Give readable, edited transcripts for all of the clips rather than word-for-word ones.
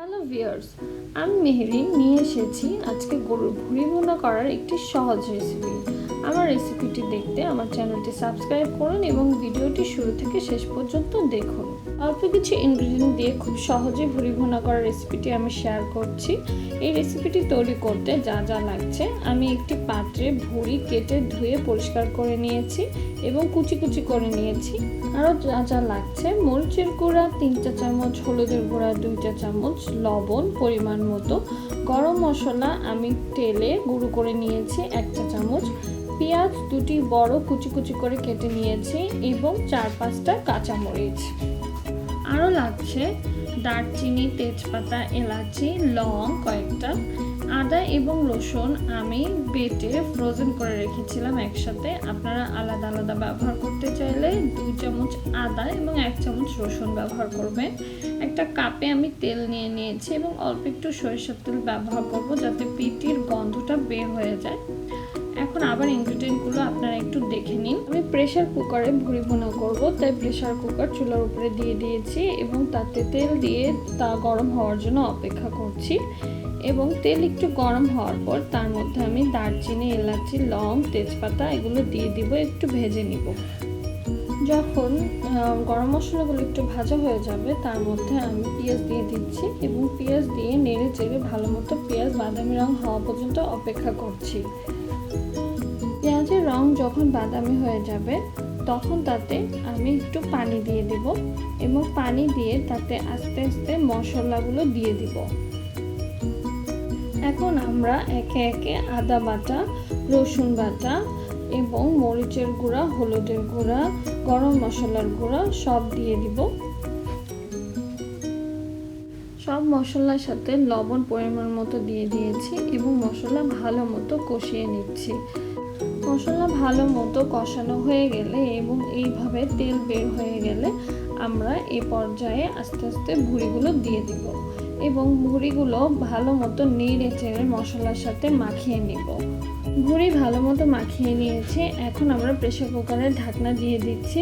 Hello viewers, আমি মেহেরিন নিয়ে এসেছি আজকে গরুর ভুঁড়ি ভুনা করার একটি সহজ রেসিপি। আমার রেসিপিটি দেখতে আমার চ্যানেলটি সাবস্ক্রাইব করুন এবং ভিডিওটি শুরু থেকে শেষ পর্যন্ত দেখুন। অল্প কিছু ইনগ্রেডিয়েন্ট দিয়ে খুব সহজে ভুঁড়ি ভুনা করার রেসিপিটি আমি শেয়ার করছি। এই রেসিপিটি তৈরি করতে যা যা লাগছে, আমি একটি পাত্রে ভুঁড়ি কেটে ধুয়ে পরিষ্কার করে নিয়েছি এবং কুচি কুচি করে নিয়েছি। আরও যা যা লাগছে, মরিচের গুঁড়া 3 চা চামচ, হলুদের গুঁড়া 2 চা চামচ, লবণ পরিমাণ মতো, গরম মশলা আমি তেলে গুঁড়ো করে নিয়েছি 1 চা চামচ, পেঁয়াজ 2টি বড় কুচি কুচি করে কেটে নিয়েছি এবং 4-5টা কাঁচামরিচ। আরও লাগছে দারচিনি, তেজপাতা, এলাচি, লং কয়েকটা, আদা এবং রসুন আমি বেটে ফ্রোজেন করে রেখেছিলাম একসাথে। আপনারা আলাদা আলাদা ব্যবহার করতে চাইলে 2 চামচ আদা এবং 1 চামচ রসুন ব্যবহার করবেন। একটা কাপে আমি তেল নিয়ে নিয়েছি এবং অল্প একটু সরিষার তেল ব্যবহার করব যাতে পিটির গন্ধটা বের হয়ে যায়। এখন আবার ইনগ্রেডিয়েন্টগুলো আপনারা একটু দেখে নিন। আমি প্রেসার কুকারে ভুঁড়ি ভুনা করব, তাই প্রেসার কুকার চুলার উপরে দিয়ে দিয়েছি এবং তাতে তেল দিয়ে তা গরম হওয়ার জন্য অপেক্ষা করছি। এবং তেল একটু গরম হওয়ার পর তার মধ্যে আমি দারচিনি, এলাচি, লং, তেজপাতা এগুলো দিয়ে দিব, একটু ভেজে নিব। যখন গরম মশলাগুলো একটু ভাজা হয়ে যাবে তার মধ্যে আমি পেঁয়াজ দিয়ে দিচ্ছি এবং পেঁয়াজ দিয়ে নেড়ে চেড়ে ভালো মতো পেঁয়াজ বাদামি রং হওয়া পর্যন্ত অপেক্ষা করছি। পেঁয়াজের রং যখন বাদামি হয়ে যাবে তখন তাতে আমি একটু পানি দিয়ে দেব এবং পানি দিয়ে তাতে আস্তে আস্তে মশলাগুলো দিয়ে দিব। এখন আমরা একে একে আদা বাটা, রসুন বাটা এবং মরিচের গুঁড়া, হলুদের গুঁড়া, গরম মশলার গুঁড়া সব দিয়ে দিব। সব মশলার সাথে লবণ পরিমাণ মতো দিয়ে দিয়েছি এবং মশলা ভালো মতো কষিয়ে নিচ্ছি। মশলা ভালো মতো কষানো হয়ে গেলে এবং এইভাবে তেল বের হয়ে গেলে আমরা এই পর্যায়ে আস্তে আস্তে ভুঁড়িগুলো দিয়ে দিব এবং ভুঁড়িগুলো ভালো মতো নেড়ে চেড়ে মশলার সাথে মাখিয়ে নিব। ভুঁড়ি ভালো মতো মাখিয়ে নিয়েছি। এখন আমরা প্রেসার কুকারের ঢাকনা দিয়ে দিচ্ছি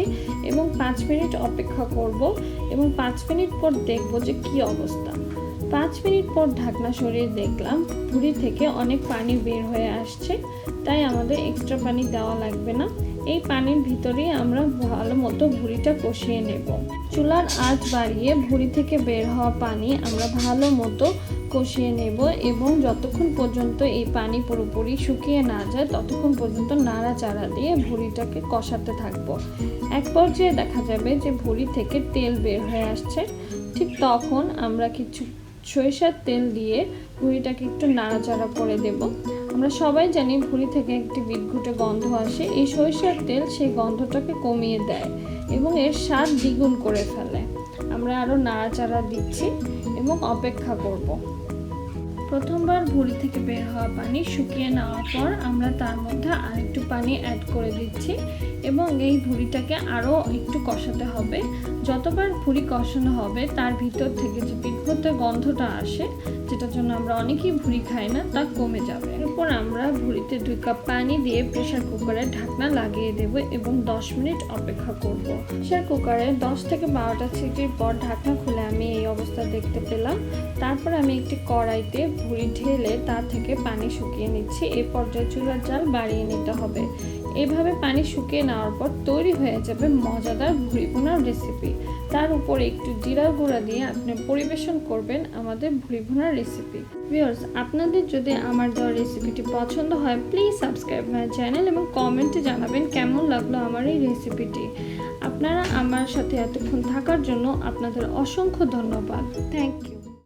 এবং 5 মিনিট অপেক্ষা করব এবং 5 মিনিট পর দেখব যে কি অবস্থা। 5 মিনিট পর ঢাকনা সরিয়ে দেখলাম ভুঁড়ি থেকে অনেক পানি বের হয়ে আসছে, তাই আমাদের এক্সট্রা পানি দেওয়া লাগবে না। এই পানির ভিতরেই আমরা ভালো মতো ভুঁড়িটা কষিয়ে নেব। চুলার আঁচ বাড়িয়ে ভুঁড়ি থেকে বের হওয়া পানি আমরা ভালো মতো কষিয়ে নেব এবং যতক্ষণ পর্যন্ত এই পানি পুরোপুরি শুকিয়ে না যায় ততক্ষণ পর্যন্ত নাড়াচাড়া দিয়ে ভুঁড়িটাকে কষাতে থাকবো। এক পর্যায়ে দেখা যাবে যে ভুঁড়ি থেকে তেল বের হয়ে আসছে। ঠিক তখন আমরা কিছু সরিষার তেল দিয়ে ভুঁড়িটাকে একটু নাড়াচাড়া করে দেব। আমরা সবাই জানি ভুঁড়ি থেকে একটি বিটঘুটে গন্ধ আসে। এই সরিষার তেল সেই গন্ধটাকে কমিয়ে দেয় এবং এর স্বাদ দ্বিগুণ করে ফেলে। আমরা আরও নাড়াচাড়া দিচ্ছি এবং অপেক্ষা করব। প্রথমবার ভুঁড়ি থেকে বের হওয়া পানি শুকিয়ে নেওয়ার পর আমরা তার মধ্যে আরেকটু পানি অ্যাড করে দিচ্ছি এবং এই ভুঁড়িটাকে আরও একটু কষাতে হবে। যতবার ভুঁড়ি কষানো হবে তার ভিতর থেকে যে বিটঘুটে গন্ধটা আসে, যেটার জন্য আমরা অনেকেই ভুঁড়ি খাই না, তা কমে যাবে। এরপর আমরা ভুঁড়িতে 2 কাপ পানি দিয়ে প্রেসার কুকারের ঢাকনা লাগিয়ে দেব এবং 10 মিনিট অপেক্ষা করব। প্রেসার কুকারে 10 থেকে 12টা সিটির পর ঢাকনা খুলে আমি এই অবস্থা দেখতে পেলাম। তারপর আমি একটি কড়াইতে ভুঁড়ি ঢেলে তা থেকে পানি শুকিয়ে নিচ্ছি। এই পর্যায়ে চুলার জাল বাড়িয়ে নিতে হবে। এভাবে পানি শুকিয়ে নেওয়ার পর তৈরি হয়ে যাবে মজাদার ভুঁড়ি ভুনার রেসিপি। তার উপরে একটু জিরার গুঁড়া দিয়ে আপনি পরিবেশন করবেন আমাদের ভুঁড়ি ভুনার রেসিপি। ভিউয়ার্স, আপনাদের যদি আমার দেওয়া রেসিপিটি পছন্দ হয় প্লিজ সাবস্ক্রাইব মাই চ্যানেল এবং কমেন্টে জানাবেন কেমন লাগলো আমার এই রেসিপিটি। আপনারা আমার সাথে এতক্ষণ থাকার জন্য আপনাদের অসংখ্য ধন্যবাদ। Thank you.